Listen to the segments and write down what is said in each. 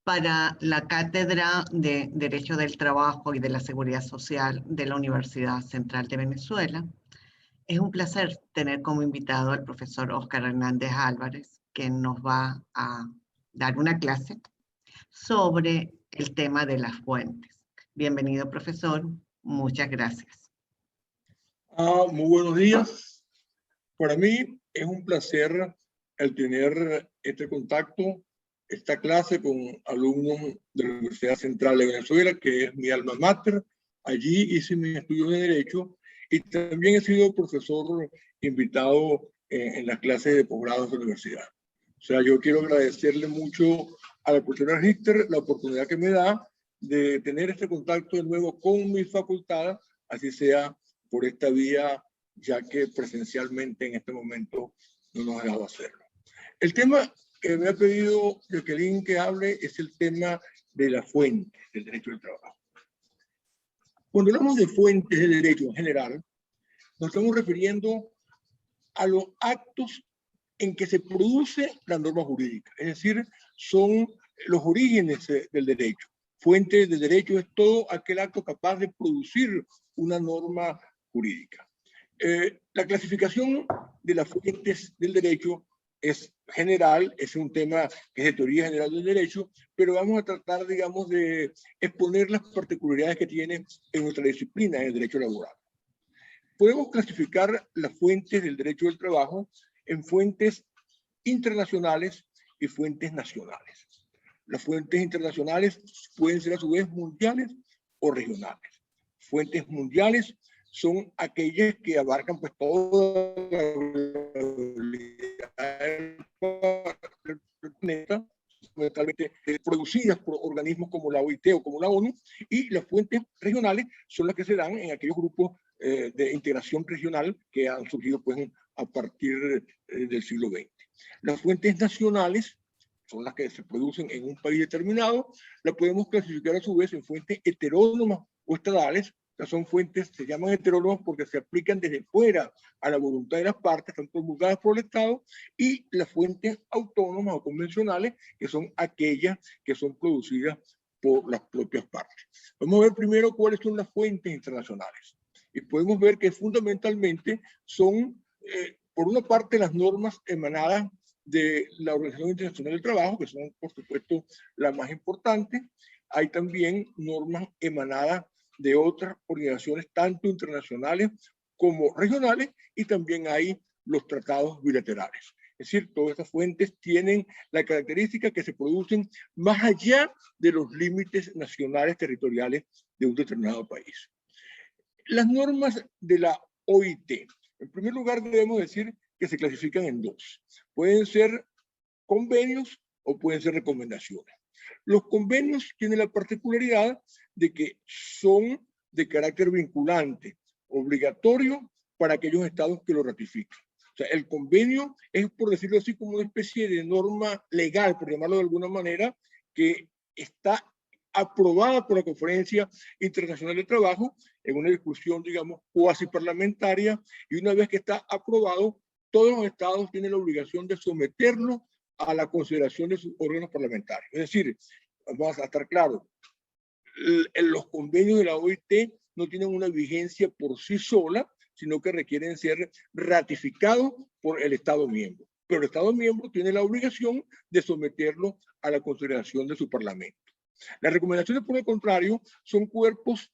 para la Cátedra de Derecho del Trabajo y de la Seguridad Social de la Universidad Central de Venezuela. Es un placer tener como invitado al profesor Óscar Hernández Álvarez, que nos va a dar una clase sobre el tema de las fuentes. Bienvenido, profesor. Muchas gracias. Muy buenos días. Para mí es un placer el tener este contacto, esta clase con alumnos de la Universidad Central de Venezuela, que es mi alma mater. Allí hice mis estudios de Derecho y también he sido profesor invitado en las clases de posgrado de la universidad. O sea, yo quiero agradecerle mucho a la profesora Richter la oportunidad que me da de tener este contacto de nuevo con mi facultad, así sea por esta vía, ya que presencialmente en este momento no nos ha dado hacerlo. El tema que me ha pedido Jacqueline que hable es el tema de la fuente del derecho del trabajo. Cuando hablamos de fuentes de derecho en general, nos estamos refiriendo a los actos en que se produce la norma jurídica, es decir, son los orígenes del derecho. Fuente del derecho es todo aquel acto capaz de producir una norma jurídica. La clasificación de las fuentes del derecho es general, es un tema que es de teoría general del derecho, pero vamos a tratar, digamos, de exponer las particularidades que tiene en nuestra disciplina, en el derecho laboral. Podemos clasificar las fuentes del derecho del trabajo en fuentes internacionales y fuentes nacionales. Las fuentes internacionales pueden ser a su vez mundiales o regionales. Fuentes mundiales son aquellas que abarcan pues toda el planeta, fundamentalmente producidas por organismos como la OIT o como la ONU, y las fuentes regionales son las que se dan en aquellos grupos de integración regional que han surgido pues a partir del siglo XX. Las fuentes nacionales son las que se producen en un país determinado, las podemos clasificar a su vez en fuentes heterónomas o estadales. Son fuentes, se llaman heterónomas porque se aplican desde fuera a la voluntad de las partes, están promulgadas por el Estado, y las fuentes autónomas o convencionales, que son aquellas que son producidas por las propias partes. Vamos a ver primero cuáles son las fuentes internacionales. Y podemos ver que fundamentalmente son, por una parte, las normas emanadas de la Organización Internacional del Trabajo, que son, por supuesto, las más importantes. Hay también normas emanadas de otras organizaciones, tanto internacionales como regionales, y también hay los tratados bilaterales. Es decir, todas estas fuentes tienen la característica que se producen más allá de los límites nacionales territoriales de un determinado país. Las normas de la OIT. En primer lugar, debemos decir que se clasifican en dos. Pueden ser convenios o pueden ser recomendaciones. Los convenios tienen la particularidad de que son de carácter vinculante, obligatorio para aquellos estados que lo ratifican. O sea, el convenio es, por decirlo así, como una especie de norma legal, por llamarlo de alguna manera, que está aprobada por la Conferencia Internacional de Trabajo en una discusión, digamos, cuasi parlamentaria, y una vez que está aprobado, todos los estados tienen la obligación de someterlo a la consideración de sus órganos parlamentarios. Es decir, vamos a estar claros, los convenios de la OIT no tienen una vigencia por sí sola, sino que requieren ser ratificados por el Estado miembro. Pero el Estado miembro tiene la obligación de someterlo a la consideración de su parlamento. Las recomendaciones, por el contrario, son cuerpos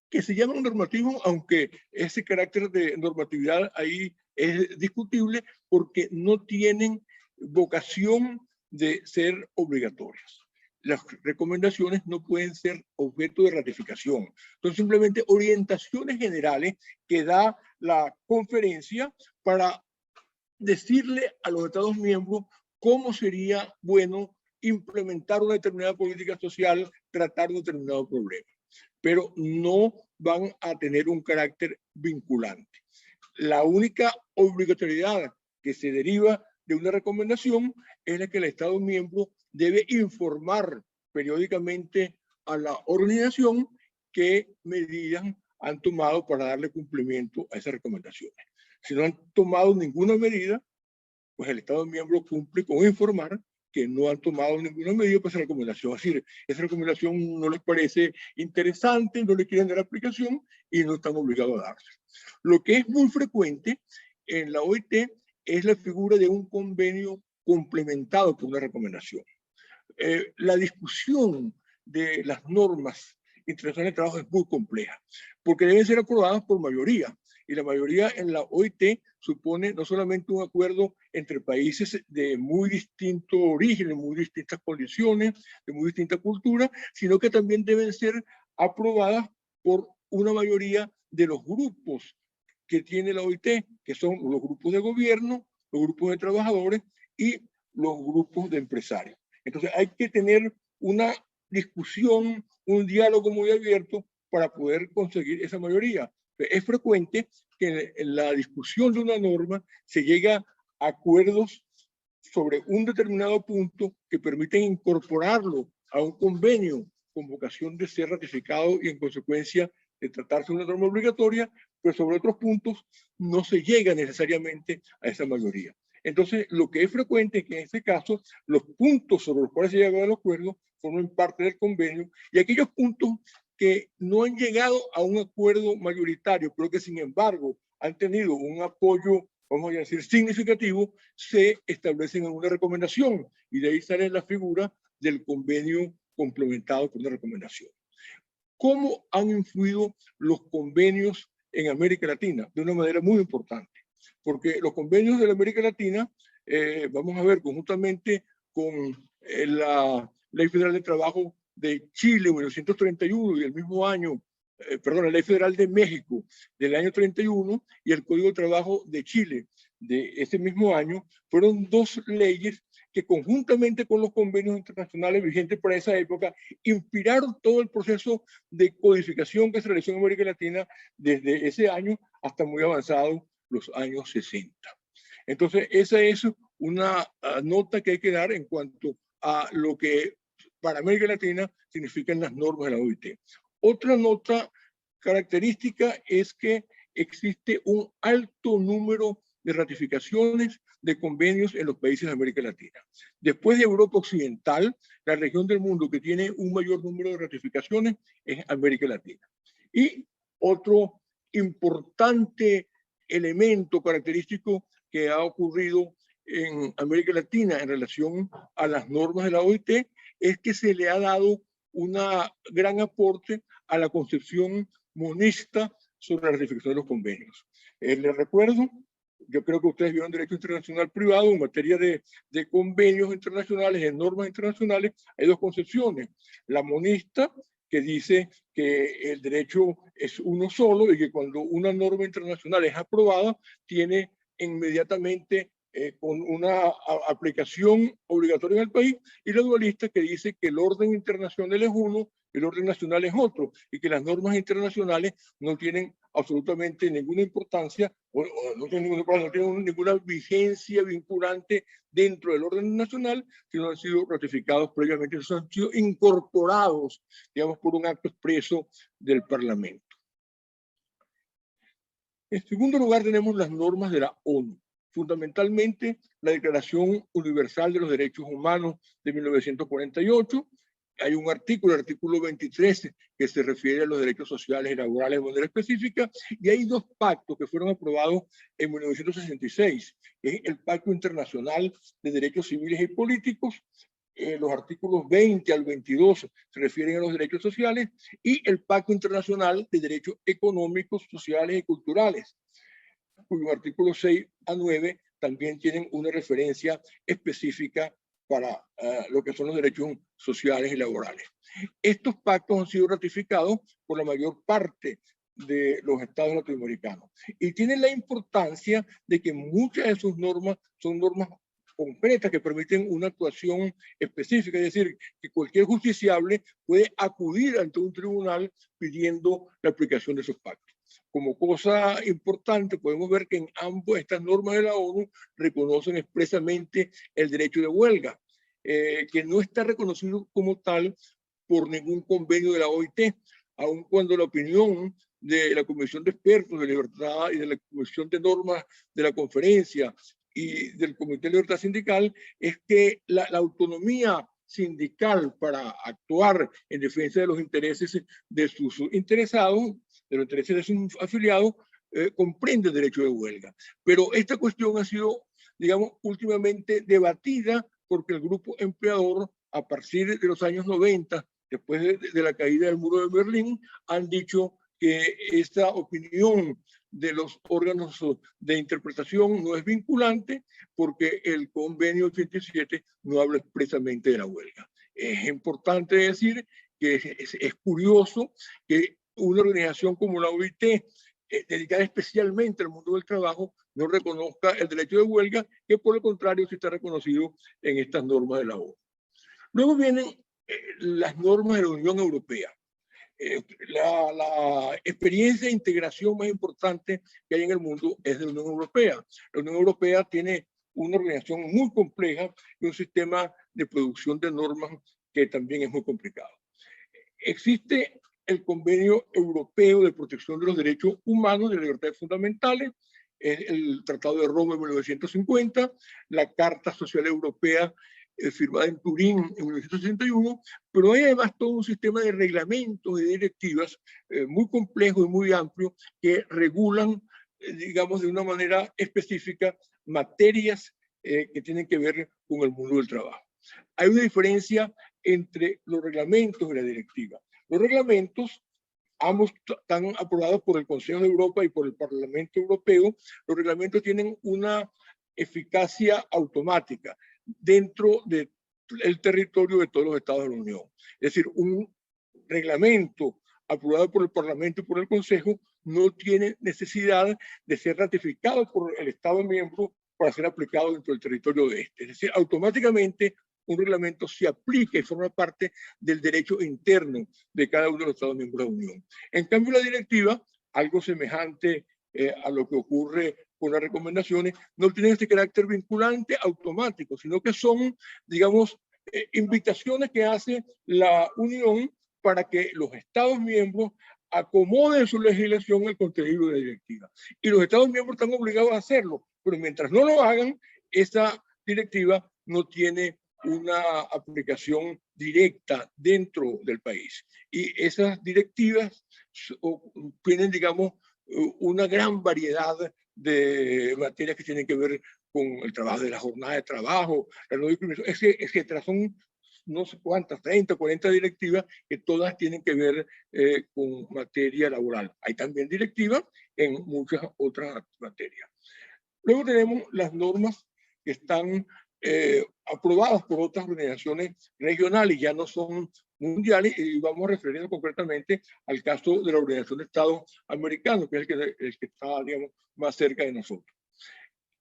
que se llaman normativos, aunque ese carácter de normatividad ahí es discutible porque no tienen vocación de ser obligatorias. Las recomendaciones no pueden ser objeto de ratificación. Son simplemente orientaciones generales que da la conferencia para decirle a los Estados miembros cómo sería bueno implementar una determinada política social, tratar un determinado problema. Pero no van a tener un carácter vinculante. La única obligatoriedad que se deriva de una recomendación es la que el Estado miembro debe informar periódicamente a la organización qué medidas han tomado para darle cumplimiento a esas recomendaciones. Si no han tomado ninguna medida, pues el Estado miembro cumple con informar, que no han tomado ninguna medida para esa recomendación. Es decir, esa recomendación no les parece interesante, no le quieren dar aplicación y no están obligados a darse. Lo que es muy frecuente en la OIT es la figura de un convenio complementado por una recomendación. La discusión de las normas internacionales de trabajo es muy compleja, porque deben ser aprobadas por mayoría, y la mayoría en la OIT supone no solamente un acuerdo entre países de muy distinto origen, de muy distintas condiciones, de muy distinta cultura, sino que también deben ser aprobadas por una mayoría de los grupos que tiene la OIT, que son los grupos de gobierno, los grupos de trabajadores y los grupos de empresarios. Entonces hay que tener una discusión, un diálogo muy abierto para poder conseguir esa mayoría. Es frecuente que en la discusión de una norma se llega a acuerdos sobre un determinado punto que permiten incorporarlo a un convenio con vocación de ser ratificado y en consecuencia de tratarse de una norma obligatoria, pero sobre otros puntos no se llega necesariamente a esa mayoría. Entonces, lo que es frecuente es que en este caso los puntos sobre los cuales se llega al acuerdo formen parte del convenio y aquellos puntos que no han llegado a un acuerdo mayoritario, pero que sin embargo han tenido un apoyo, vamos a decir, significativo, se establecen en una recomendación y de ahí sale la figura del convenio complementado por una recomendación. ¿Cómo han influido los convenios en América Latina? De una manera muy importante, porque los convenios de la América Latina, vamos a ver conjuntamente con la Ley Federal de Trabajo de Chile en 1931 y el mismo año, perdón, la Ley Federal de México del año 31 y el Código de Trabajo de Chile de ese mismo año, fueron dos leyes que conjuntamente con los convenios internacionales vigentes para esa época, inspiraron todo el proceso de codificación que se realizó en América Latina desde ese año hasta muy avanzado los años 60. Entonces, esa es una nota que hay que dar en cuanto a lo que para América Latina significan las normas de la OIT. Otra nota característica es que existe un alto número de ratificaciones de convenios en los países de América Latina. Después de Europa Occidental, la región del mundo que tiene un mayor número de ratificaciones es América Latina. Y otro importante elemento característico que ha ocurrido en América Latina en relación a las normas de la OIT es que se le ha dado un gran aporte a la concepción monista sobre la ratificación de los convenios. Les recuerdo, yo creo que ustedes vieron derecho internacional privado en materia de convenios internacionales, de normas internacionales, hay dos concepciones. La monista, que dice que el derecho es uno solo y que cuando una norma internacional es aprobada, tiene inmediatamente con una aplicación obligatoria en el país, y la dualista que dice que el orden internacional es uno, el orden nacional es otro, y que las normas internacionales no tienen absolutamente ninguna importancia, o no tienen ninguna vigencia vinculante dentro del orden nacional, sino han sido ratificados previamente, han sido incorporados, digamos, por un acto expreso del Parlamento. En segundo lugar, tenemos las normas de la ONU. Fundamentalmente la Declaración Universal de los Derechos Humanos de 1948. Hay un artículo, el artículo 23, que se refiere a los derechos sociales y laborales de manera específica, y hay dos pactos que fueron aprobados en 1966. Es el Pacto Internacional de Derechos Civiles y Políticos, los artículos 20 al 22 se refieren a los derechos sociales, y el Pacto Internacional de Derechos Económicos, Sociales y Culturales, cuyos artículos 6 a 9 también tienen una referencia específica para lo que son los derechos sociales y laborales. Estos pactos han sido ratificados por la mayor parte de los estados latinoamericanos y tienen la importancia de que muchas de sus normas son normas concretas que permiten una actuación específica, es decir, que cualquier justiciable puede acudir ante un tribunal pidiendo la aplicación de esos pactos. Como cosa importante, podemos ver que en ambas estas normas de la ONU reconocen expresamente el derecho de huelga, que no está reconocido como tal por ningún convenio de la OIT, aun cuando la opinión de la Comisión de Expertos de Libertad y de la Comisión de Normas de la Conferencia y del Comité de Libertad Sindical es que la autonomía sindical para actuar en defensa de los intereses de sus interesados, de los intereses de sus afiliados, comprende el derecho de huelga. Pero esta cuestión ha sido, digamos, últimamente debatida porque el grupo empleador, a partir de los años 90, después de la caída del muro de Berlín, han dicho que esta opinión de los órganos de interpretación no es vinculante porque el convenio 87 no habla expresamente de la huelga. Es importante decir que es curioso que una organización como la OIT, dedicada especialmente al mundo del trabajo, no reconozca el derecho de huelga, que por el contrario sí está reconocido en estas normas de la ONU. Luego vienen las normas de la Unión Europea. La experiencia de integración más importante que hay en el mundo es de la Unión Europea. La Unión Europea tiene una organización muy compleja y un sistema de producción de normas que también es muy complicado. Existe el Convenio Europeo de Protección de los Derechos Humanos y de las Libertades Fundamentales, el Tratado de Roma de 1950, la Carta Social Europea firmada en Turín en 1961, pero hay además todo un sistema de reglamentos y directivas muy complejo y muy amplio que regulan, digamos, de una manera específica materias que tienen que ver con el mundo del trabajo. Hay una diferencia entre los reglamentos y la directiva. Los reglamentos, ambos están aprobados por el Consejo de Europa y por el Parlamento Europeo. Los reglamentos tienen una eficacia automática dentro del territorio de todos los Estados de la Unión. Es decir, un reglamento aprobado por el Parlamento y por el Consejo no tiene necesidad de ser ratificado por el Estado miembro para ser aplicado dentro del territorio de este. Es decir, automáticamente un reglamento se aplica y forma parte del derecho interno de cada uno de los Estados miembros de la Unión. En cambio, la directiva, algo semejante a lo que ocurre con las recomendaciones, no tienen este carácter vinculante automático, sino que son, digamos, invitaciones que hace la Unión para que los Estados miembros acomoden su legislación al contenido de la directiva. Y los Estados miembros están obligados a hacerlo, pero mientras no lo hagan, esa directiva no tiene una aplicación directa dentro del país. Y esas directivas tienen, digamos, una gran variedad de materias que tienen que ver con el trabajo, de la jornada de trabajo, la no discriminación, etcétera. Son no sé cuántas, 30, 40 directivas que todas tienen que ver con materia laboral. Hay también directivas en muchas otras materias. Luego tenemos las normas que están aprobadas por otras organizaciones regionales, ya no son mundiales, y vamos a referirnos concretamente al caso de la Organización de Estados Americanos, que es el que está, digamos, más cerca de nosotros.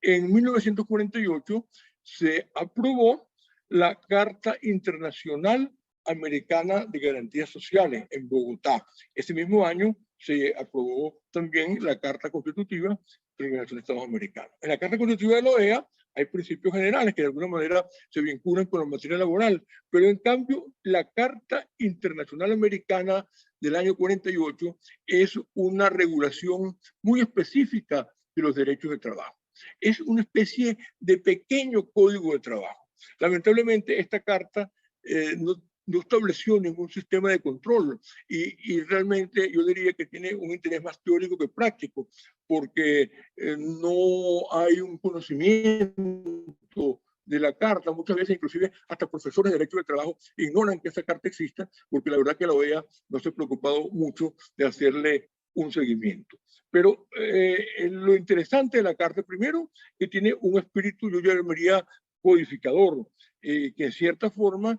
En 1948 se aprobó la Carta Internacional Americana de Garantías Sociales en Bogotá. Ese mismo año se aprobó también la Carta Constitutiva de la Organización de Estados Americanos. En la Carta Constitutiva de la OEA hay principios generales que de alguna manera se vinculan con la materia laboral, pero en cambio la Carta Internacional Americana del año 48 es una regulación muy específica de los derechos de trabajo. Es una especie de pequeño código de trabajo. Lamentablemente esta carta no estableció ningún sistema de control y realmente yo diría que tiene un interés más teórico que práctico, porque no hay un conocimiento de la carta. Muchas veces inclusive hasta profesores de derecho de trabajo ignoran que esa carta exista, porque la verdad que la OEA no se ha preocupado mucho de hacerle un seguimiento. Pero lo interesante de la carta, primero, que tiene un espíritu, yo llamaría codificador, que en cierta forma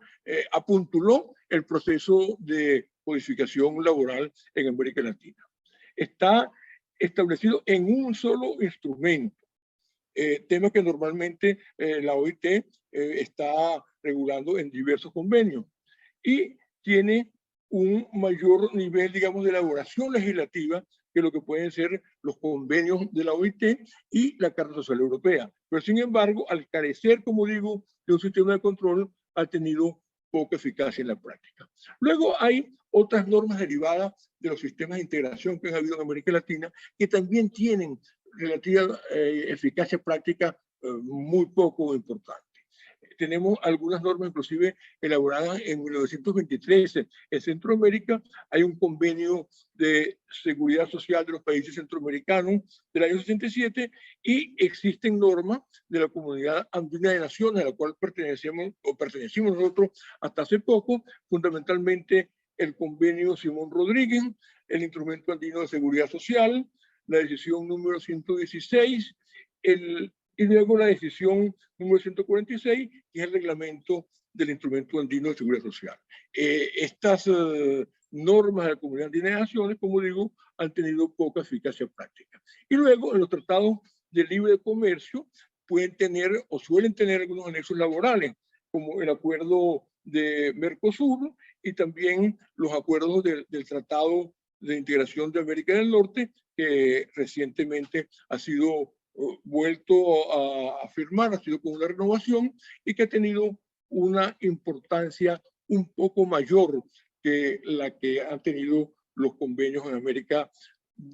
apuntuló el proceso de codificación laboral en América Latina. Está establecido en un solo instrumento, tema que normalmente la OIT está regulando en diversos convenios, y tiene un mayor nivel, digamos, de elaboración legislativa que lo que pueden ser los convenios de la OIT y la Carta Social Europea. Pero sin embargo, al carecer, como digo, de un sistema de control, ha tenido poca eficacia en la práctica. Luego hay otras normas derivadas de los sistemas de integración que han habido en América Latina que también tienen relativa eficacia práctica muy poco importante. Tenemos algunas normas inclusive elaboradas en 1923. En Centroamérica hay un convenio de seguridad social de los países centroamericanos del año 67 y existen normas de la Comunidad Andina de Naciones, a la cual pertenecimos nosotros hasta hace poco, fundamentalmente el convenio Simón Rodríguez, el Instrumento Andino de Seguridad Social, la decisión número 116, y luego la decisión número 146, que es el reglamento del Instrumento Andino de Seguridad Social. Estas normas de la Comunidad Andina de Naciones, como digo, han tenido poca eficacia práctica. Y luego, en los tratados de libre comercio, pueden tener o suelen tener algunos anexos laborales, como el acuerdo de Mercosur y también los acuerdos del Tratado de Integración de América del Norte, que recientemente ha sido vuelto a firmar, ha sido con una renovación y que ha tenido una importancia un poco mayor que la que han tenido los convenios en América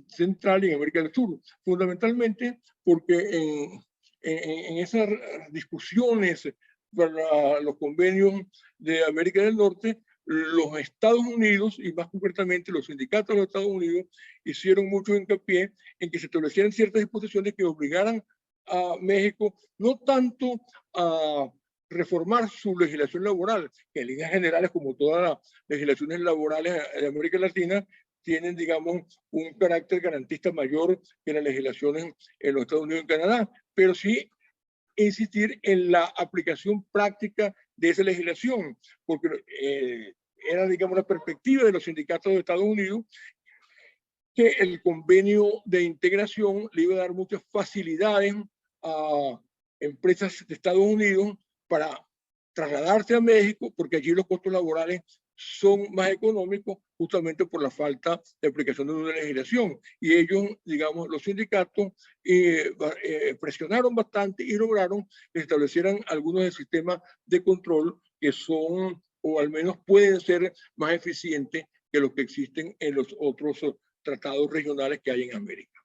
Central y en América del Sur, fundamentalmente porque en esas discusiones para los convenios de América del Norte, los Estados Unidos, y más concretamente los sindicatos de los Estados Unidos, hicieron mucho hincapié en que se establecieran ciertas disposiciones que obligaran a México no tanto a reformar su legislación laboral, que en líneas generales, como todas las legislaciones laborales de América Latina, tienen, digamos, un carácter garantista mayor que las legislaciones en los Estados Unidos y en Canadá, pero sí insistir en la aplicación práctica de esa legislación, porque era, digamos, la perspectiva de los sindicatos de Estados Unidos que el convenio de integración le iba a dar muchas facilidades a empresas de Estados Unidos para trasladarse a México, porque allí los costos laborales son más económicos justamente por la falta de aplicación de una legislación. Y ellos, digamos, los sindicatos presionaron bastante y lograron que establecieran algunos del sistema de control que son, o al menos pueden ser, más eficientes que los que existen en los otros tratados regionales que hay en América.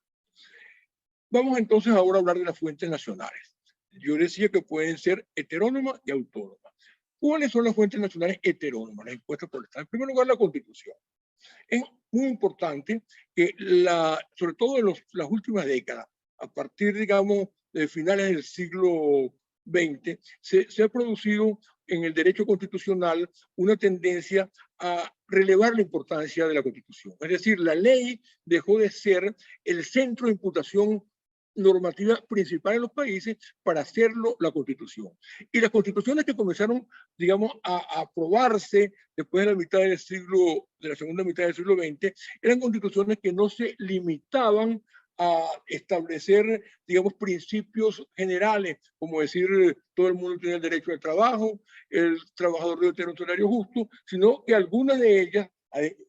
Vamos entonces ahora a hablar de las fuentes nacionales. Yo decía que pueden ser heterónomas y autónomas. ¿Cuáles son las fuentes nacionales heterónomas? Las impuestas por el Estado. En primer lugar, la Constitución. Es muy importante que, sobre todo en las últimas décadas, a partir, digamos, de finales del siglo XX, se ha producido en el derecho constitucional una tendencia a relevar la importancia de la Constitución. Es decir, la ley dejó de ser el centro de imputación normativa principal en los países para hacerlo la Constitución. Y las constituciones que comenzaron, digamos, a aprobarse después de la segunda mitad del siglo XX, eran constituciones que no se limitaban a establecer, digamos, principios generales, como decir, todo el mundo tiene el derecho al trabajo, el trabajador debe tener un salario justo, sino que algunas de ellas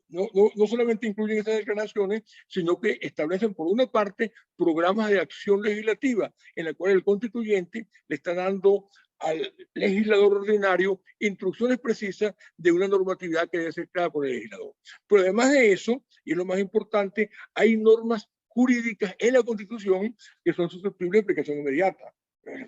no solamente incluyen estas declaraciones, sino que establecen, por una parte, programas de acción legislativa, en la cual el constituyente le está dando al legislador ordinario instrucciones precisas de una normatividad que debe ser creada por el legislador. Pero además de eso, y es lo más importante, hay normas jurídicas en la Constitución que son susceptibles de aplicación inmediata.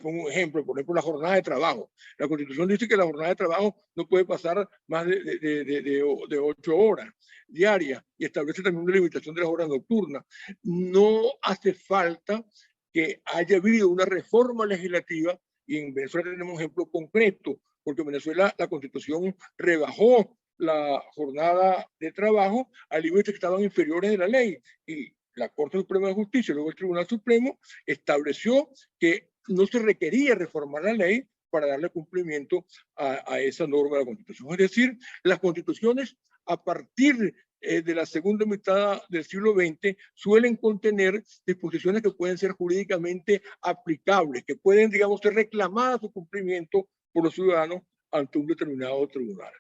Como un ejemplo, por ejemplo, la jornada de trabajo. La Constitución dice que la jornada de trabajo no puede pasar más de 8 horas diarias y establece también una limitación de las horas nocturnas. No hace falta que haya habido una reforma legislativa, y en Venezuela tenemos un ejemplo concreto, porque en Venezuela la Constitución rebajó la jornada de trabajo a límites que estaban inferiores de la ley, y la Corte Suprema de Justicia y luego el Tribunal Supremo estableció que no se requería reformar la ley para darle cumplimiento a esa norma de la Constitución. Es decir, las constituciones a partir de la segunda mitad del siglo XX suelen contener disposiciones que pueden ser jurídicamente aplicables, que pueden, digamos, ser reclamadas su cumplimiento por los ciudadanos ante un determinado tribunal.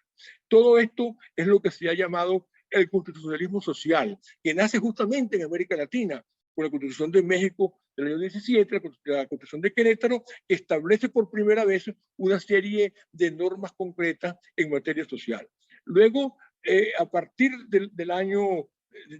Todo esto es lo que se ha llamado el constitucionalismo social, que nace justamente en América Latina, con la Constitución de México del año 17, la Constitución de Querétaro, que establece por primera vez una serie de normas concretas en materia social. Luego, a partir de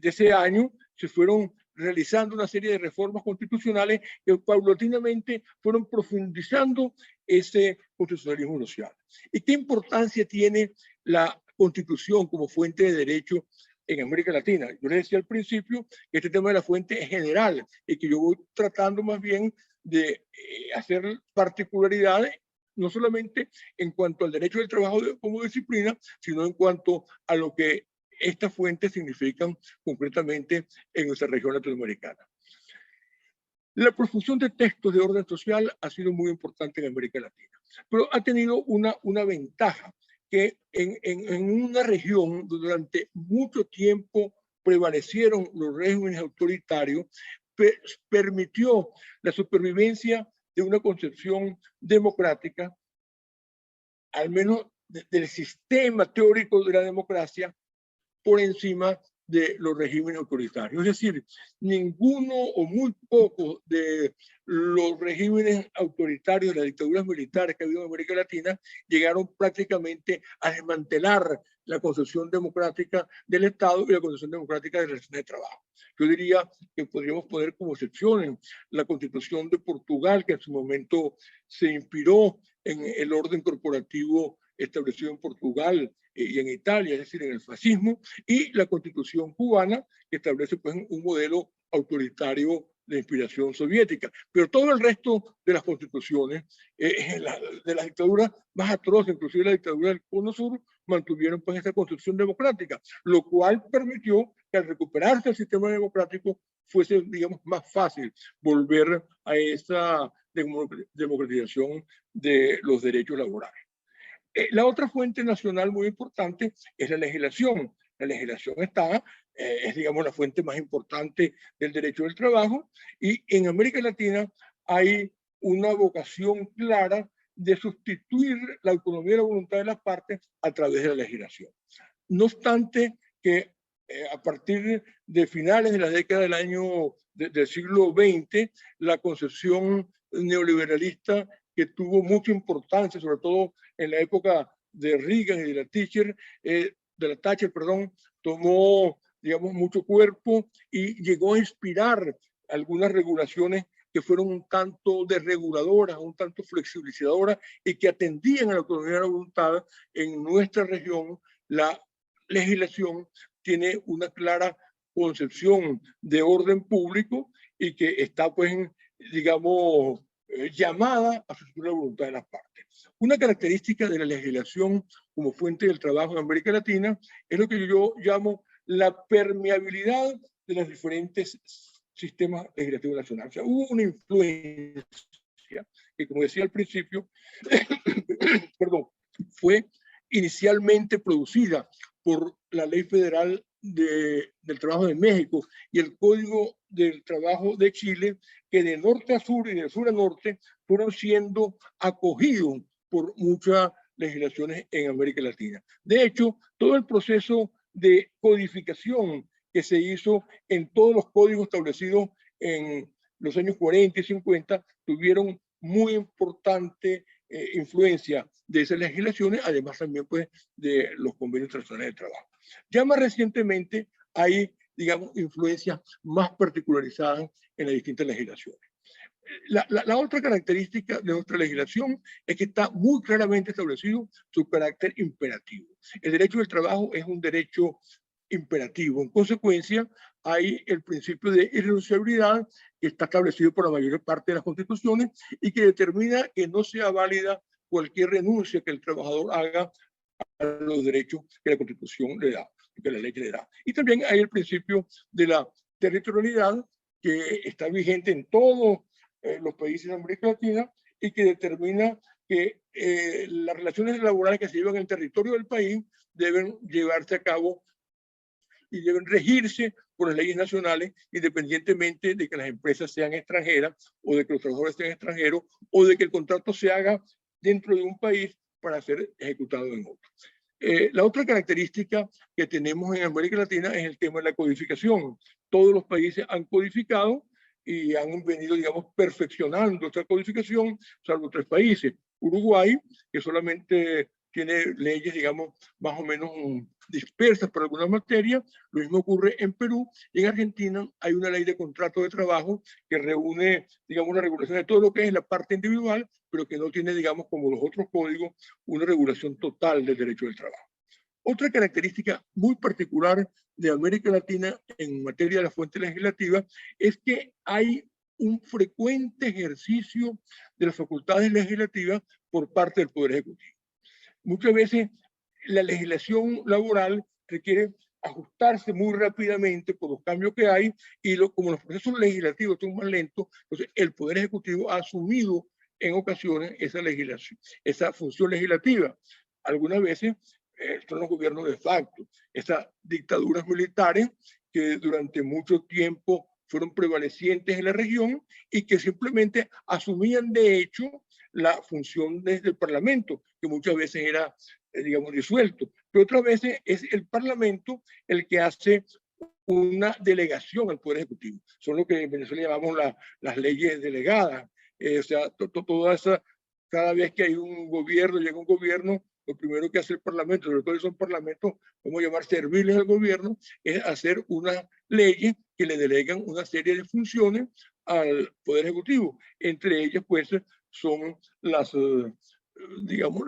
ese año, se fueron realizando una serie de reformas constitucionales que paulatinamente fueron profundizando ese constitucionalismo social. ¿Y qué importancia tiene la Constitución como fuente de derecho en América Latina? Yo les decía al principio que este tema de la fuente es general y que yo voy tratando más bien de hacer particularidades, no solamente en cuanto al derecho del trabajo como disciplina, sino en cuanto a lo que estas fuentes significan concretamente en nuestra región latinoamericana. La profusión de textos de orden social ha sido muy importante en América Latina, pero ha tenido una ventaja, que en una región durante mucho tiempo prevalecieron los regímenes autoritarios, permitió la supervivencia de una concepción democrática, al menos del sistema teórico de la democracia, por encima de los regímenes autoritarios. Es decir, ninguno o muy pocos de los regímenes autoritarios, de las dictaduras militares que ha habido en América Latina, llegaron prácticamente a desmantelar la concepción democrática del Estado y la concepción democrática de relaciones de trabajo. Yo diría que podríamos poner como excepciones la Constitución de Portugal, que en su momento se inspiró en el orden corporativo establecido en Portugal y en Italia, es decir, en el fascismo, y la Constitución cubana, que establece pues, un modelo autoritario de inspiración soviética. Pero todo el resto de las constituciones, de las dictaduras más atroces, inclusive la dictadura del Cono Sur, mantuvieron pues esta construcción democrática, lo cual permitió que al recuperarse el sistema democrático fuese, digamos, más fácil volver a esa democratización de los derechos laborales. La otra fuente nacional muy importante es la legislación. La legislación es, digamos, la fuente más importante del derecho del trabajo, y en América Latina hay una vocación clara de sustituir la autonomía y la voluntad de las partes a través de la legislación. No obstante que a partir de finales de la década del siglo XX, la concepción neoliberalista, que tuvo mucha importancia, sobre todo en la época de Reagan y de la Thatcher, tomó, digamos, mucho cuerpo y llegó a inspirar algunas regulaciones que fueron un tanto desreguladoras, un tanto flexibilizadoras y que atendían a la autonomía de la voluntad. En nuestra región, la legislación tiene una clara concepción de orden público y que está, pues, digamos, llamada a sustituir la voluntad de las partes. Una característica de la legislación como fuente del trabajo en América Latina es lo que yo llamo la permeabilidad de los diferentes sistemas legislativos nacionales. O sea, hubo una influencia que, como decía al principio, perdón, fue inicialmente producida por la Ley Federal del Trabajo de México y el Código del Trabajo de Chile, que de norte a sur y de sur a norte fueron siendo acogidos por muchas legislaciones en América Latina. De hecho, todo el proceso de codificación que se hizo en todos los códigos establecidos en los años 40 y 50 tuvieron muy importante influencia de esas legislaciones, además también pues de los convenios internacionales de trabajo. Ya más recientemente hay, digamos, influencias más particularizadas en las distintas legislaciones. La otra característica de nuestra legislación es que está muy claramente establecido su carácter imperativo. El derecho del trabajo es un derecho imperativo. En consecuencia, hay el principio de irrenunciabilidad que está establecido por la mayor parte de las constituciones y que determina que no sea válida cualquier renuncia que el trabajador haga a los derechos que la Constitución le da, que la ley le da. Y también hay el principio de la territorialidad, que está vigente en todos los países de América Latina y que determina que las relaciones laborales que se llevan en el territorio del país deben llevarse a cabo y deben regirse por las leyes nacionales, independientemente de que las empresas sean extranjeras o de que los trabajadores sean extranjeros o de que el contrato se haga dentro de un país para ser ejecutado en otro. La otra característica que tenemos en América Latina es el tema de la codificación. Todos los países han codificado y han venido, digamos, perfeccionando esta codificación, salvo 3 países. Uruguay, que solamente tiene leyes, digamos, más o menos dispersas para algunas materias. Lo mismo ocurre en Perú. Y en Argentina hay una ley de contrato de trabajo que reúne, digamos, la regulación de todo lo que es la parte individual, pero que no tiene, digamos, como los otros códigos, una regulación total del derecho del trabajo. Otra característica muy particular de América Latina en materia de la fuente legislativa es que hay un frecuente ejercicio de las facultades legislativas por parte del Poder Ejecutivo. Muchas veces la legislación laboral requiere ajustarse muy rápidamente por los cambios que hay y como los procesos legislativos son más lentos, entonces el Poder Ejecutivo ha asumido en ocasiones esa legislación, esa función legislativa. Algunas veces son los gobiernos de facto, estas dictaduras militares que durante mucho tiempo fueron prevalecientes en la región y que simplemente asumían de hecho la función desde el Parlamento, que muchas veces era, digamos, disuelto, pero otras veces es el Parlamento el que hace una delegación al Poder Ejecutivo. Son lo que en Venezuela llamamos las leyes delegadas. O sea, toda esa, cada vez que hay un gobierno, llega un gobierno, lo primero que hace el Parlamento, sobre todo son parlamentos, vamos a llamar serviles al gobierno, es hacer unas leyes que le delegan una serie de funciones al Poder Ejecutivo. Entre ellas, pues, son las, digamos,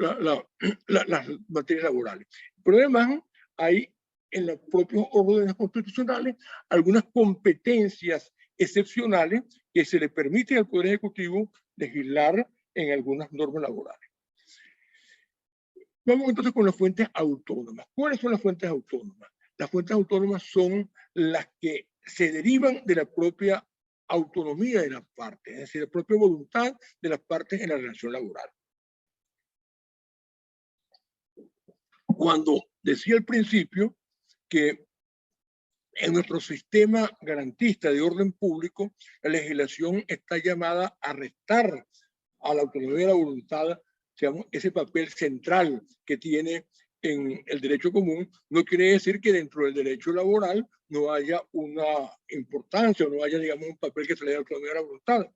las materias laborales. Pero además hay en los propios órdenes constitucionales algunas competencias excepcionales que se le permiten al Poder Ejecutivo legislar en algunas normas laborales. Vamos entonces con las fuentes autónomas. ¿Cuáles son las fuentes autónomas? Las fuentes autónomas son las que se derivan de la propia autonomía de las partes, es decir, la propia voluntad de las partes en la relación laboral. Cuando decía al principio que en nuestro sistema garantista de orden público, la legislación está llamada a restar a la autonomía de la voluntad, digamos, ese papel central que tiene en el derecho común, no quiere decir que dentro del derecho laboral no haya una importancia o no haya, digamos, un papel que se le dé a la autonomía de la voluntad.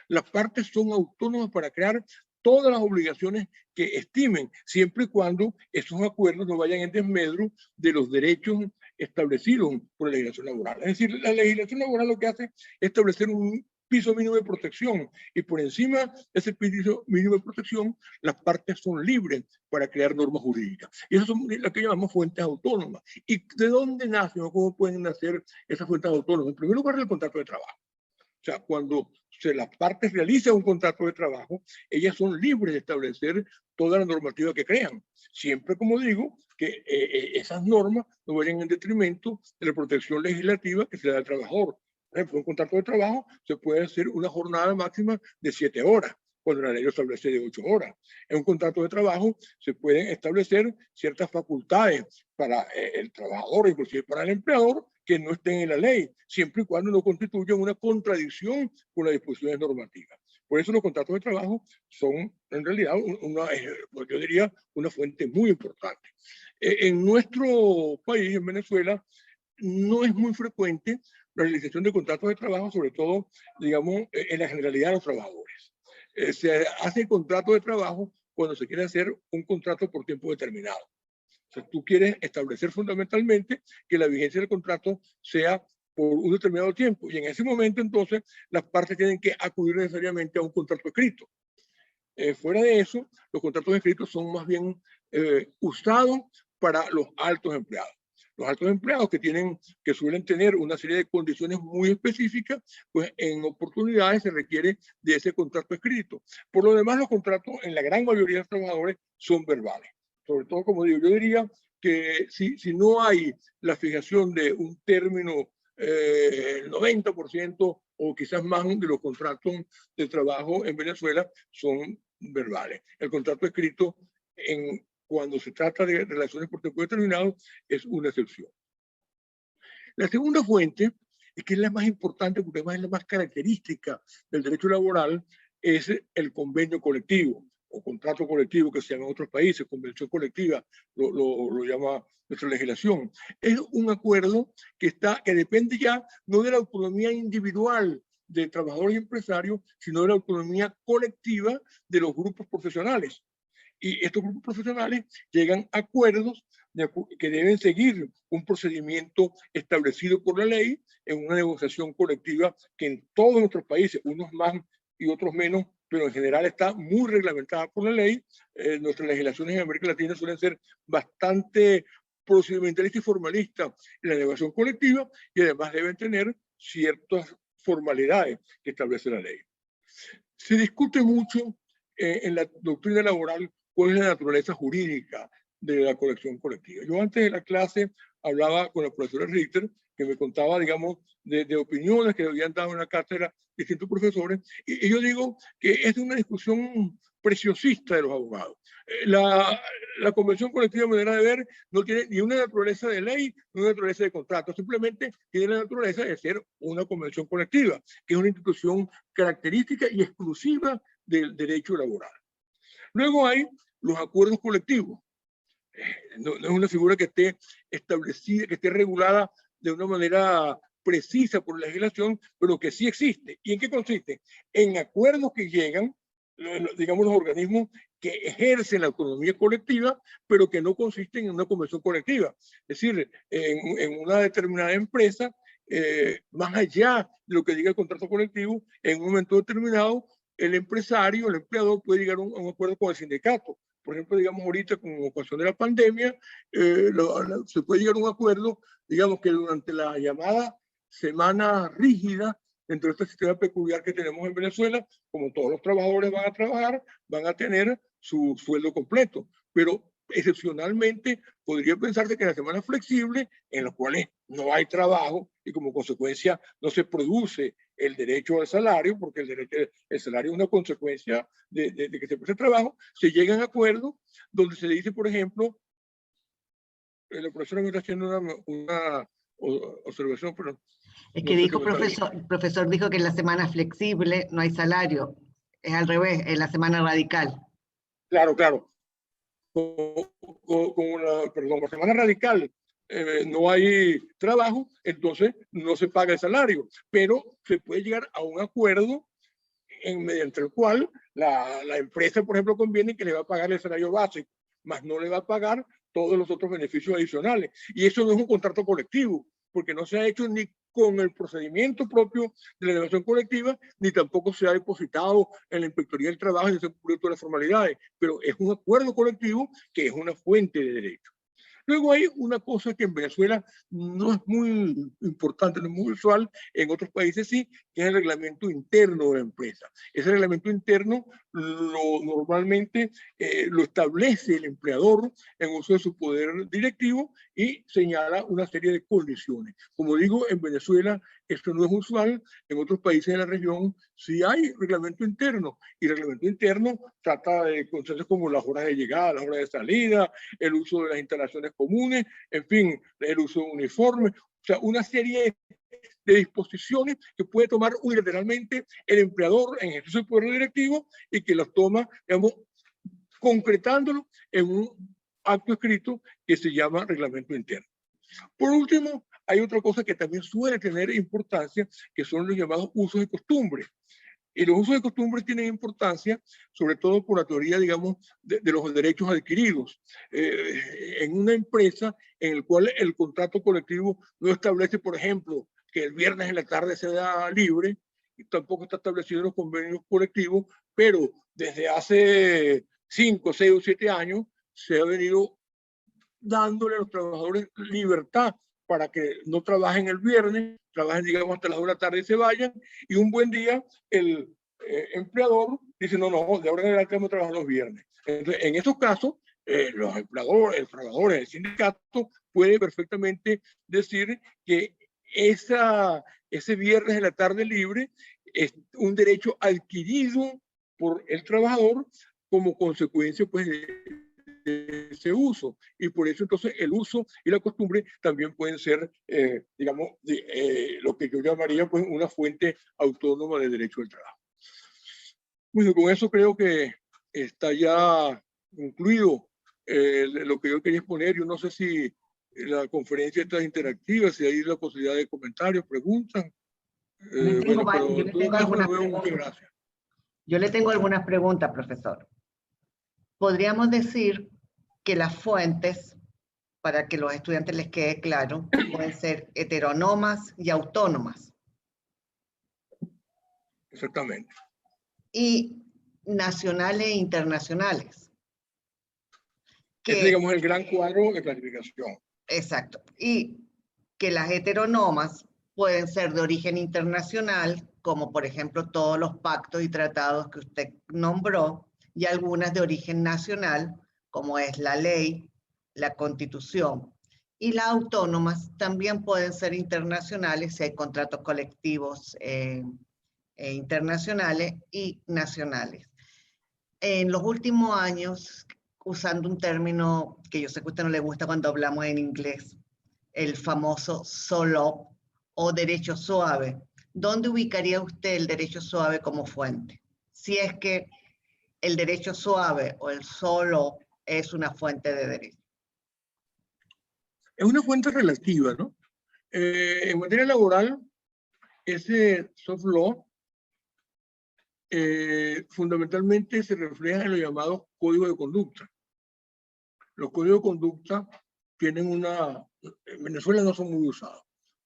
Las partes son autónomas para crear todas las obligaciones que estimen, siempre y cuando esos acuerdos no vayan en desmedro de los derechos establecidos por la legislación laboral. Es decir, la legislación laboral lo que hace es establecer un piso mínimo de protección y por encima de ese piso mínimo de protección las partes son libres para crear normas jurídicas. Y esas son las que llamamos fuentes autónomas. ¿Y de dónde nacen o cómo pueden nacer esas fuentes autónomas? En primer lugar, el contrato de trabajo. O sea, cuando las partes realizan un contrato de trabajo, ellas son libres de establecer toda la normativa que crean. Siempre, como digo, que esas normas no vayan en detrimento de la protección legislativa que se le da al trabajador. Por ejemplo, un contrato de trabajo se puede hacer una jornada máxima de 7 horas, cuando la ley lo establece de 8 horas. En un contrato de trabajo se pueden establecer ciertas facultades para el trabajador, inclusive para el empleador, que no estén en la ley, siempre y cuando no constituyan una contradicción con las disposiciones normativas. Por eso los contratos de trabajo son, en realidad, yo diría, una fuente muy importante. En nuestro país, en Venezuela, no es muy frecuente la realización de contratos de trabajo, sobre todo, digamos, en la generalidad de los trabajadores. Se hace contrato de trabajo cuando se quiere hacer un contrato por tiempo determinado. O sea, tú quieres establecer fundamentalmente que la vigencia del contrato sea por un determinado tiempo. Y en ese momento, entonces, las partes tienen que acudir necesariamente a un contrato escrito. Fuera de eso, los contratos escritos son más bien usados para los altos empleados. Los altos empleados que suelen tener una serie de condiciones muy específicas, pues en oportunidades se requiere de ese contrato escrito. Por lo demás, los contratos en la gran mayoría de los trabajadores son verbales. Sobre todo, como digo, yo diría que si no hay la fijación de un término, el 90% o quizás más de los contratos de trabajo en Venezuela son verbales. El contrato escrito, cuando se trata de relaciones por tiempo determinado, es una excepción. La segunda fuente, que es la más importante porque además es la más característica del derecho laboral, es el convenio colectivo o contrato colectivo que se llama en otros países, convención colectiva, lo llama nuestra legislación. Es un acuerdo que depende ya no de la autonomía individual de trabajadores y empresarios, sino de la autonomía colectiva de los grupos profesionales. Y estos grupos profesionales llegan a acuerdos que deben seguir un procedimiento establecido por la ley en una negociación colectiva que en todos nuestros países, unos más y otros menos, pero en general está muy reglamentada por la ley. Nuestras legislaciones en América Latina suelen ser bastante procedimentalistas y formalistas en la negociación colectiva y además deben tener ciertas formalidades que establece la ley. Se discute mucho en la doctrina laboral cuál es la naturaleza jurídica de la colección colectiva. Yo antes de la clase hablaba con la profesora Richter, que me contaba, digamos, de opiniones que habían dado en la cátedra distintos profesores, y yo digo que es una discusión preciosista de los abogados. La convención colectiva, a mi manera de ver, no tiene ni una naturaleza de ley, ni una naturaleza de contrato, simplemente tiene la naturaleza de ser una convención colectiva, que es una institución característica y exclusiva del derecho laboral. Luego hay los acuerdos colectivos. No es una figura que esté establecida, que esté regulada de una manera precisa por la legislación, pero que sí existe. ¿Y en qué consiste? En acuerdos que llegan, digamos, los organismos que ejercen la autonomía colectiva, pero que no consisten en una convención colectiva. Es decir, en una determinada empresa, más allá de lo que diga el contrato colectivo, en un momento determinado, el empresario, el empleador puede llegar a un acuerdo con el sindicato. Por ejemplo, digamos ahorita con ocasión de la pandemia, se puede llegar a un acuerdo, digamos que durante la llamada semana rígida, dentro de este sistema peculiar que tenemos en Venezuela, como todos los trabajadores van a trabajar, van a tener su sueldo completo. Pero excepcionalmente podría pensarse que en la semana flexible, en las cuales no hay trabajo y como consecuencia no se produce el derecho al salario, porque el salario es una consecuencia de que se produce trabajo, se llegan a acuerdos donde se dice, por ejemplo, la profesora me está haciendo una observación, pero es que dijo, profesor dijo que en la semana flexible no hay salario. Es al revés, en la semana radical. Claro, claro. La semana radical no hay trabajo, entonces no se paga el salario, pero se puede llegar a un acuerdo mediante el cual la empresa, por ejemplo, conviene que le va a pagar el salario básico, más no le va a pagar todos los otros beneficios adicionales. Y eso no es un contrato colectivo, porque no se ha hecho ni con el procedimiento propio de la negociación colectiva, ni tampoco se ha depositado en la Inspectoría del Trabajo y se han cubierto las formalidades, pero es un acuerdo colectivo que es una fuente de derecho. Luego hay una cosa que en Venezuela no es muy importante, no es muy usual, en otros países sí, que es el reglamento interno de la empresa. Ese reglamento interno normalmente lo establece el empleador en uso de su poder directivo y señala una serie de condiciones. Como digo, en Venezuela esto no es usual, en otros países de la región sí hay reglamento interno, y el reglamento interno trata de conceptos como las horas de llegada, las horas de salida, el uso de las instalaciones comunes, en fin, el uso de uniformes, o sea, una serie de disposiciones que puede tomar unilateralmente el empleador en ejercicio de poder directivo y que las toma, digamos, concretándolo en un acto escrito que se llama reglamento interno. Por último, hay otra cosa que también suele tener importancia, que son los llamados usos y costumbres. Y los usos y costumbres tienen importancia, sobre todo por la teoría, digamos, de los derechos adquiridos. En una empresa en la cual el contrato colectivo no establece, por ejemplo, que el viernes en la tarde sea libre, y tampoco está establecido en los convenios colectivos, pero desde hace 5, 6 o 7 años se ha venido dándole a los trabajadores libertad para que no trabajen el viernes, trabajen, digamos, hasta las 2 de la tarde y se vayan, y un buen día el empleador dice, no, de ahora en adelante vamos a trabajar los viernes. Entonces, en esos casos, los empleadores, el trabajador, el sindicato puede perfectamente decir que ese viernes en la tarde libre es un derecho adquirido por el trabajador como consecuencia, pues, de ese uso, y por eso entonces el uso y la costumbre también pueden ser, digamos, lo que yo llamaría pues una fuente autónoma de derecho del trabajo. Bueno, con eso creo que está ya concluido lo que yo quería exponer. Yo no sé si la conferencia está interactiva, si hay la posibilidad de comentarios, preguntas. Bueno, pero en todo caso, de nuevo, muchas gracias. Yo le tengo algunas preguntas, profesor. podríamos decir que las fuentes, para que los estudiantes les quede claro, pueden ser heterónomas y autónomas. Exactamente. Y nacionales e internacionales. Ese, digamos, es el gran cuadro de clasificación. Exacto. Y que las heterónomas pueden ser de origen internacional, como por ejemplo todos los pactos y tratados que usted nombró, y algunas de origen nacional, como es la ley, la constitución. Y las autónomas también pueden ser internacionales si hay contratos colectivos internacionales y nacionales. En los últimos años, usando un término que yo sé que a usted no le gusta cuando hablamos en inglés, el famoso SOLOP o derecho suave. ¿Dónde ubicaría usted el derecho suave como fuente? Si es que el derecho suave o el SOLOP es una fuente de derecho. Es una fuente relativa, ¿no? En materia laboral, ese soft law fundamentalmente se refleja en los llamados códigos de conducta. Los códigos de conducta tienen una... En Venezuela no son muy usados,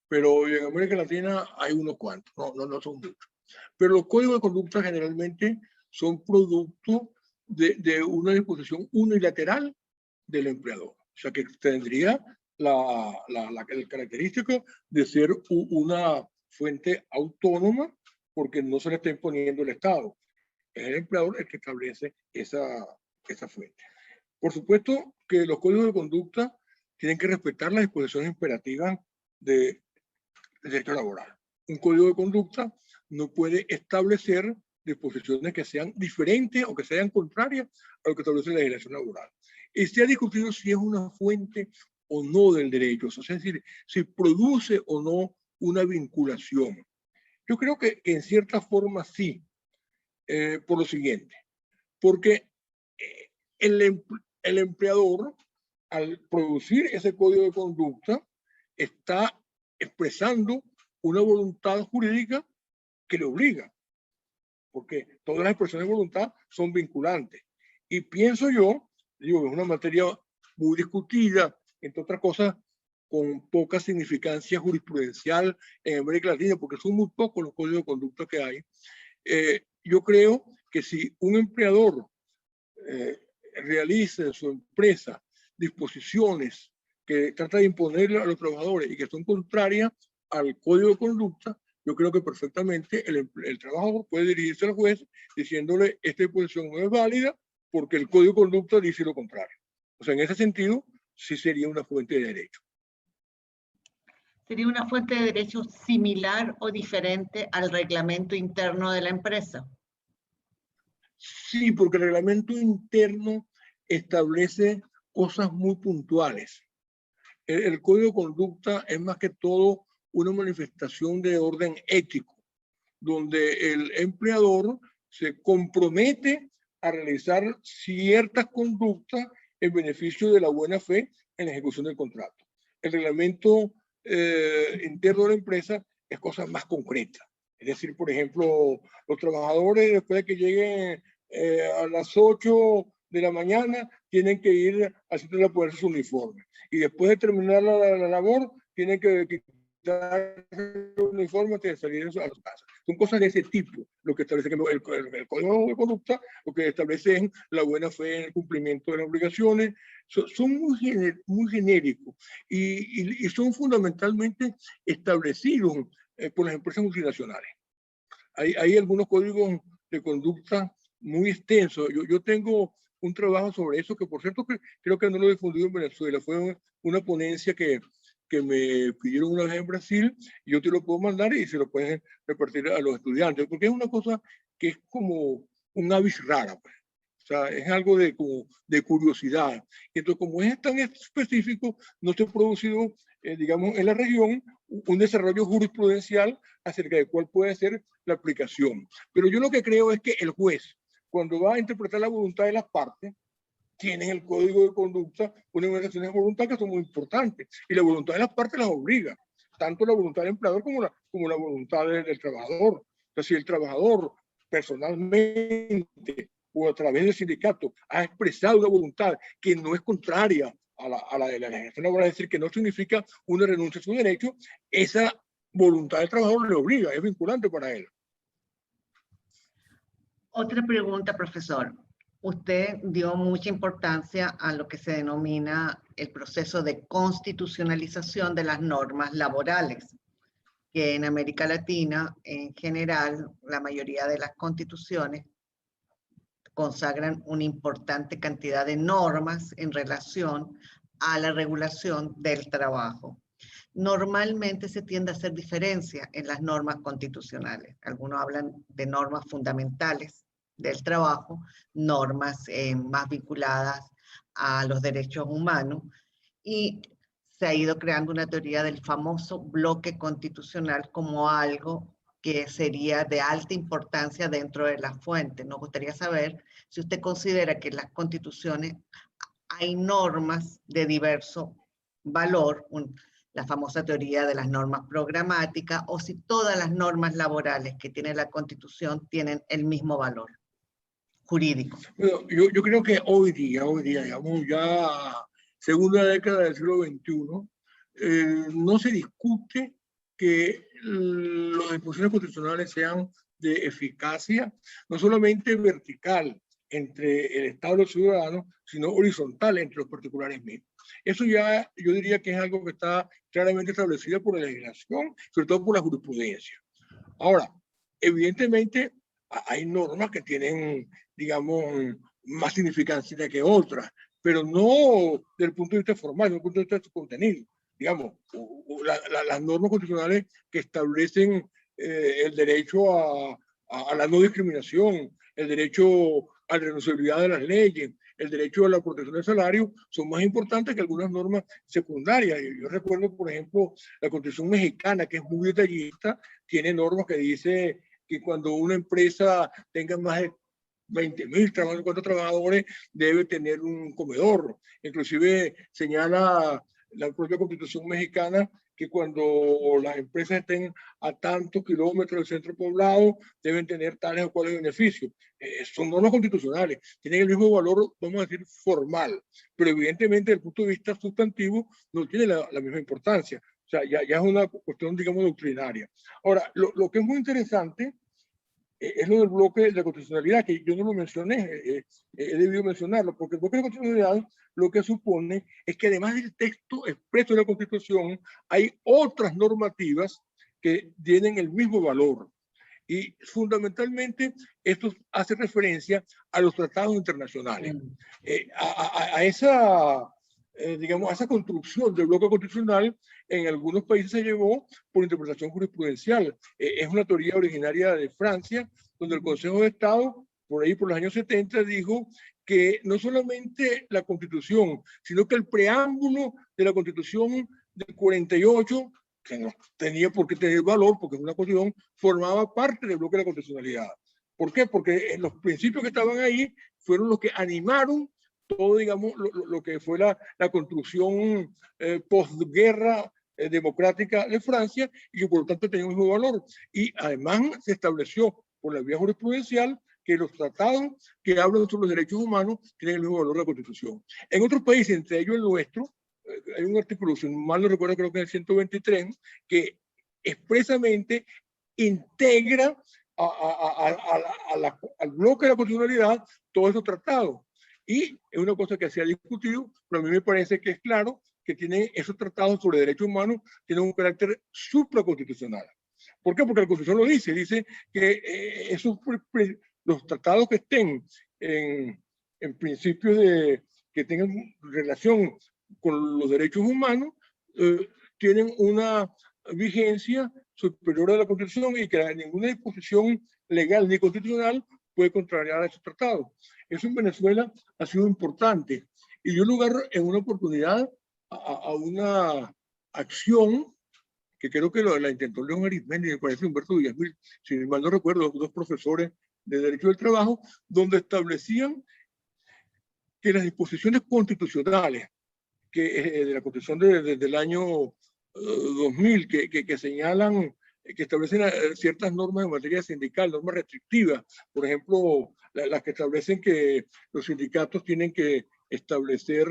pero en América Latina hay unos cuantos, no son muchos. Pero los códigos de conducta generalmente son producto de una disposición unilateral del empleador. O sea, que tendría el característico de ser una fuente autónoma porque no se le está imponiendo el Estado. Es el empleador el que establece esa fuente. Por supuesto que los códigos de conducta tienen que respetar las disposiciones imperativas del derecho laboral. Un código de conducta no puede establecer disposiciones que sean diferentes o que sean contrarias a lo que establece la legislación laboral. Y se ha discutido si es una fuente o no del derecho, o sea, es decir, si produce o no una vinculación. Yo creo que en cierta forma sí, por lo siguiente, porque el empleador, al producir ese código de conducta, está expresando una voluntad jurídica que le obliga, porque todas las expresiones de voluntad son vinculantes. Y pienso yo, digo, es una materia muy discutida, entre otras cosas, con poca significancia jurisprudencial en América Latina, porque son muy pocos los códigos de conducta que hay. Yo creo que si un empleador realiza en su empresa disposiciones que trata de imponerle a los trabajadores y que son contrarias al código de conducta, yo creo que perfectamente el trabajador puede dirigirse al juez diciéndole esta disposición no es válida porque el código de conducta dice lo contrario. O sea, en ese sentido, sí sería una fuente de derecho. ¿Sería una fuente de derecho similar o diferente al reglamento interno de la empresa? Sí, porque el reglamento interno establece cosas muy puntuales. El código de conducta es más que todo una manifestación de orden ético, donde el empleador se compromete a realizar ciertas conductas en beneficio de la buena fe en la ejecución del contrato. El reglamento interno de la empresa es cosa más concreta. Es decir, por ejemplo, los trabajadores después de que lleguen a las 8 de la mañana tienen que ir al sitio a ponerse su uniforme. Y después de terminar la labor, tienen que quitar el uniforme antes de salir a su casa. Son cosas de ese tipo, lo que establece que el código de conducta, lo que establece es la buena fe en el cumplimiento de las obligaciones. Son muy genéricos y son fundamentalmente establecidos por las empresas multinacionales. Hay algunos códigos de conducta muy extensos. Yo tengo un trabajo sobre eso que, por cierto, creo que no lo he difundido en Venezuela. Fue una ponencia que me pidieron una vez en Brasil, y yo te lo puedo mandar y se lo pueden repartir a los estudiantes, porque es una cosa que es como un avis rara, pues. O sea, es algo de curiosidad. Entonces, como es tan específico, no se ha producido, digamos, en la región un desarrollo jurisprudencial acerca de cuál puede ser la aplicación. Pero yo lo que creo es que el juez, cuando va a interpretar la voluntad de las partes, tienen el código de conducta, unas manifestaciones de voluntad que son muy importantes. Y la voluntad de las partes las obliga, tanto la voluntad del empleador como la voluntad del trabajador. Entonces, si el trabajador personalmente o a través del sindicato ha expresado una voluntad que no es contraria a la de la legislación laboral, es decir, que no significa una renuncia a su derecho, esa voluntad del trabajador le obliga, es vinculante para él. Otra pregunta, profesor. Usted dio mucha importancia a lo que se denomina el proceso de constitucionalización de las normas laborales, que en América Latina, en general, la mayoría de las constituciones consagran una importante cantidad de normas en relación a la regulación del trabajo. Normalmente se tiende a hacer diferencia en las normas constitucionales. Algunos hablan de normas fundamentales del trabajo, normas más vinculadas a los derechos humanos, y se ha ido creando una teoría del famoso bloque constitucional como algo que sería de alta importancia dentro de la fuente. Nos gustaría saber si usted considera que en las constituciones hay normas de diverso valor, la famosa teoría de las normas programáticas, o si todas las normas laborales que tiene la Constitución tienen el mismo valor jurídico. Bueno, yo creo que hoy día, digamos, ya segunda década del siglo XXI, no se discute que las disposiciones constitucionales sean de eficacia, no solamente vertical entre el Estado y los ciudadanos, sino horizontal entre los particulares mismos. Eso ya yo diría que es algo que está claramente establecido por la legislación, sobre todo por la jurisprudencia. Ahora, evidentemente hay normas que tienen, digamos, más significancia que otras, pero no desde el punto de vista formal, desde el punto de vista de su contenido. Digamos, las normas constitucionales que establecen el derecho a la no discriminación, el derecho a la renunciabilidad de las leyes, el derecho a la protección del salario, son más importantes que algunas normas secundarias. Yo recuerdo, por ejemplo, la Constitución mexicana, que es muy detallista, tiene normas que dice que cuando una empresa tenga más de 20,000 trabajadores, debe tener un comedor. Inclusive señala la propia Constitución mexicana que cuando las empresas estén a tantos kilómetros del centro poblado, deben tener tales o cuales beneficios. Son normas constitucionales, tienen el mismo valor, vamos a decir, formal, pero evidentemente desde el punto de vista sustantivo no tiene la misma importancia. O sea, ya es una cuestión, digamos, doctrinaria. Ahora, lo que es muy interesante es lo del bloque de la constitucionalidad, que yo no lo mencioné, he debido mencionarlo, porque el bloque de la constitucionalidad lo que supone es que además del texto expreso de la Constitución, hay otras normativas que tienen el mismo valor. Y fundamentalmente esto hace referencia a los tratados internacionales, digamos, a esa construcción del bloque constitucional. En algunos países se llevó por interpretación jurisprudencial. Es una teoría originaria de Francia, donde el Consejo de Estado, por ahí por los años 70, dijo que no solamente la Constitución, sino que el preámbulo de la Constitución del 48, que no tenía por qué tener valor, porque es una constitución, formaba parte del bloque de la constitucionalidad. ¿Por qué? Porque los principios que estaban ahí fueron los que animaron todo, digamos, lo que fue la construcción postguerra democrática de Francia, y que por lo tanto tenía un mismo valor. Y además se estableció por la vía jurisprudencial que los tratados que hablan sobre los derechos humanos tienen el mismo valor de la Constitución. En otros países, entre ellos el nuestro, hay un artículo, si mal no recuerdo, creo que es el 123, que expresamente integra al bloque de la constitucionalidad todos esos tratados. Y es una cosa que se ha discutido, pero a mí me parece que es claro que tienen esos tratados sobre derechos humanos, tienen un carácter supraconstitucional. ¿Por qué? Porque la Constitución lo dice que los tratados que estén en principios que tengan relación con los derechos humanos, tienen una vigencia superior a la Constitución, y que ninguna disposición legal ni constitucional puede contrariar a esos tratados. Eso en Venezuela ha sido importante, y dio lugar en una oportunidad a una acción que creo que la intentó León Arizmendi, me parece Humberto Villasmil, si mal no recuerdo, dos profesores de Derecho del Trabajo, donde establecían que las disposiciones constitucionales de la Constitución del año 2000, que señalan que establecen ciertas normas en materia sindical, normas restrictivas. Por ejemplo, las que establecen que los sindicatos tienen que establecer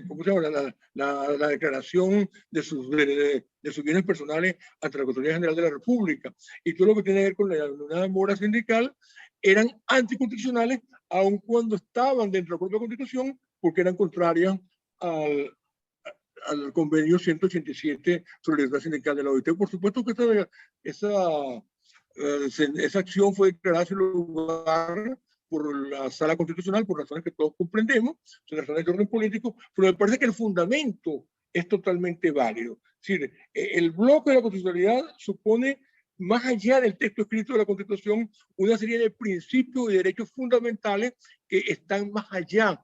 ¿cómo se llama? La declaración de sus bienes personales ante la Contraloría General de la República. Y todo lo que tiene que ver con la denominada mora sindical eran anticonstitucionales, aun cuando estaban dentro de la propia Constitución, porque eran contrarias al convenio 187 sobre la libertad sindical de la OIT. Por supuesto que esa acción fue declarada sin lugar por la Sala Constitucional, por razones que todos comprendemos, son razones de orden político, pero me parece que el fundamento es totalmente válido. Es decir, el bloque de la constitucionalidad supone, más allá del texto escrito de la Constitución, una serie de principios y derechos fundamentales que están más allá.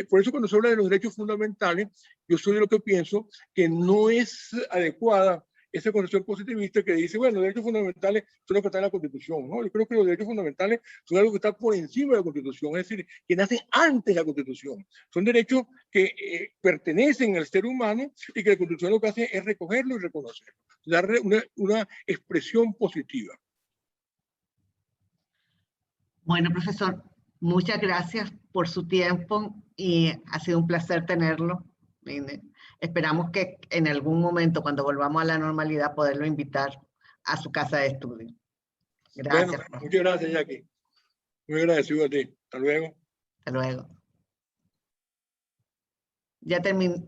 Por eso cuando se habla de los derechos fundamentales, yo soy de lo que pienso que no es adecuada esa concepción positivista que dice, bueno, los derechos fundamentales son los que están en la Constitución, ¿no? Yo creo que los derechos fundamentales son algo que está por encima de la Constitución, es decir, que nacen antes de la Constitución. Son derechos que pertenecen al ser humano y que la Constitución lo que hace es recogerlo y reconocerlo, darle una expresión positiva. Bueno, profesor, muchas gracias por su tiempo y ha sido un placer tenerlo. Esperamos que en algún momento, cuando volvamos a la normalidad, poderlo invitar a su casa de estudio. Gracias. Bueno, muchas gracias, Jackie. Muy agradecido a ti. Hasta luego. Hasta luego. Ya terminé.